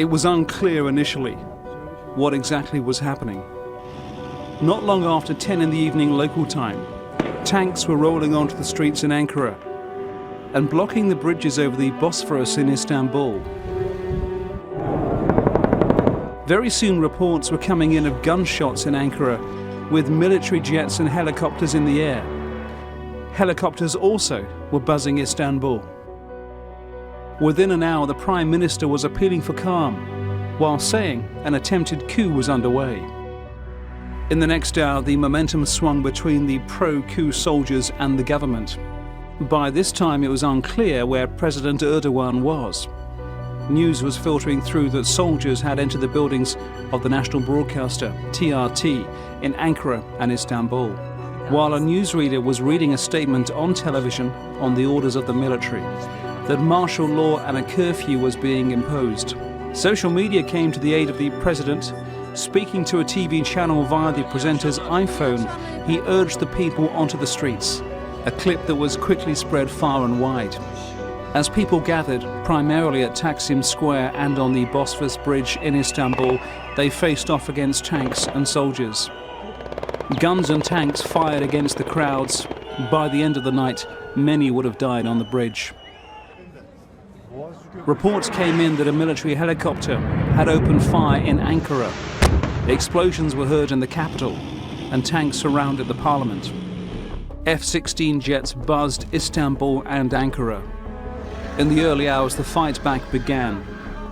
It was unclear initially what exactly was happening. Not long after 10 in the evening local time, tanks were rolling onto the streets in Ankara and blocking the bridges over the Bosphorus in Istanbul. Very soon reports were coming in of gunshots in Ankara, with military jets and helicopters in the air. Helicopters also were buzzing Istanbul. Within an hour, the Prime Minister was appealing for calm, while saying an attempted coup was underway. In the next hour, the momentum swung between the pro-coup soldiers and the government. By this time, it was unclear where President Erdogan was. News was filtering through that soldiers had entered the buildings of the national broadcaster, TRT, in Ankara and Istanbul, while a newsreader was reading a statement on television on the orders of the military that martial law and a curfew was being imposed. Social media came to the aid of the president. Speaking to a TV channel via the presenter's iPhone, he urged the people onto the streets, a clip that was quickly spread far and wide. As people gathered, primarily at Taksim Square and on the Bosphorus Bridge in Istanbul, they faced off against tanks and soldiers. Guns and tanks fired against the crowds. By the end of the night, many would have died on the bridge. Reports came in that a military helicopter had opened fire in Ankara. Explosions were heard in the capital, and tanks surrounded the parliament. F-16 jets buzzed Istanbul and Ankara. In the early hours, the fight back began.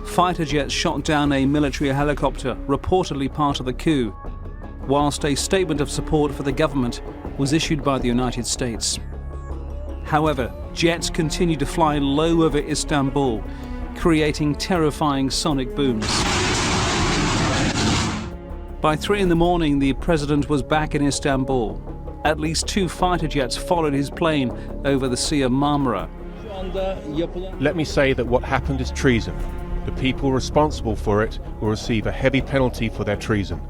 Fighter jets shot down a military helicopter, reportedly part of the coup, whilst a statement of support for the government was issued by the United States. However, jets continued to fly low over Istanbul, creating terrifying sonic booms. By 3 in the morning, the president was back in Istanbul. At least 2 fighter jets followed his plane over the Sea of Marmara. Let me say that what happened is treason. The people responsible for it will receive a heavy penalty for their treason.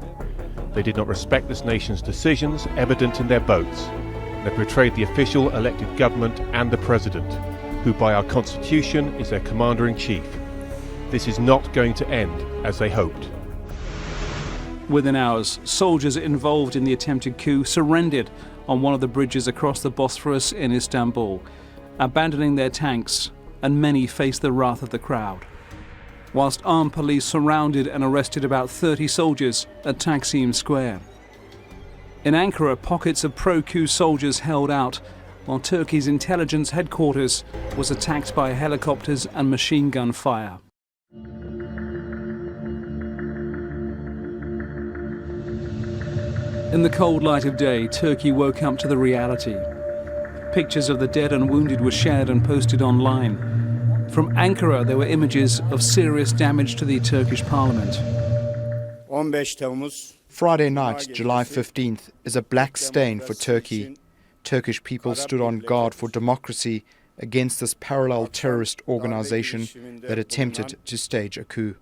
They did not respect this nation's decisions, evident in their votes. They betrayed the official elected government and the president, who by our constitution is their commander-in-chief. This is not going to end as they hoped. Within hours, soldiers involved in the attempted coup surrendered on one of the bridges across the Bosphorus in Istanbul, abandoning their tanks, and many faced the wrath of the crowd. Whilst armed police surrounded and arrested about 30 soldiers at Taksim Square. In Ankara, pockets of pro-coup soldiers held out, while Turkey's intelligence headquarters was attacked by helicopters and machine gun fire. In the cold light of day, Turkey woke up to the reality. Pictures of the dead and wounded were shared and posted online. From Ankara, there were images of serious damage to the Turkish parliament. Friday night, July 15th, is a black stain for Turkey. Turkish people stood on guard for democracy against this parallel terrorist organization that attempted to stage a coup.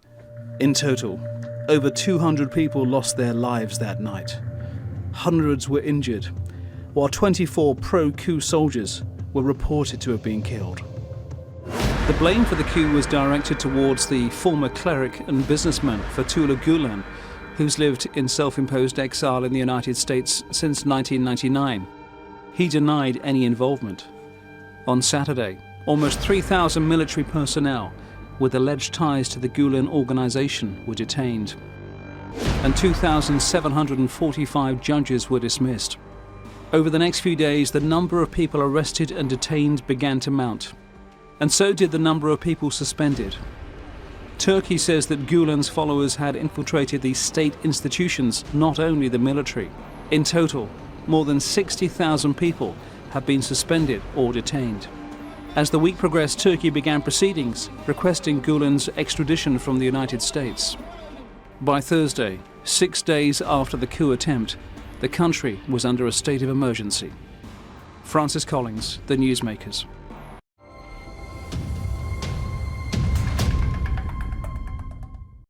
In total, over 200 people lost their lives that night. Hundreds were injured, while 24 pro-coup soldiers were reported to have been killed. The blame for the coup was directed towards the former cleric and businessman Fethullah Gulen, who's lived in self-imposed exile in the United States since 1999. He denied any involvement. On Saturday, almost 3,000 military personnel with alleged ties to the Gulen organization were detained, and 2,745 judges were dismissed. Over the next few days, the number of people arrested and detained began to mount, and so did the number of people suspended. Turkey says that Gulen's followers had infiltrated the state institutions, not only the military. In total, more than 60,000 people have been suspended or detained. As the week progressed, Turkey began proceedings requesting Gulen's extradition from the United States. By Thursday, 6 days after the coup attempt, the country was under a state of emergency. Francis Collins, The Newsmakers.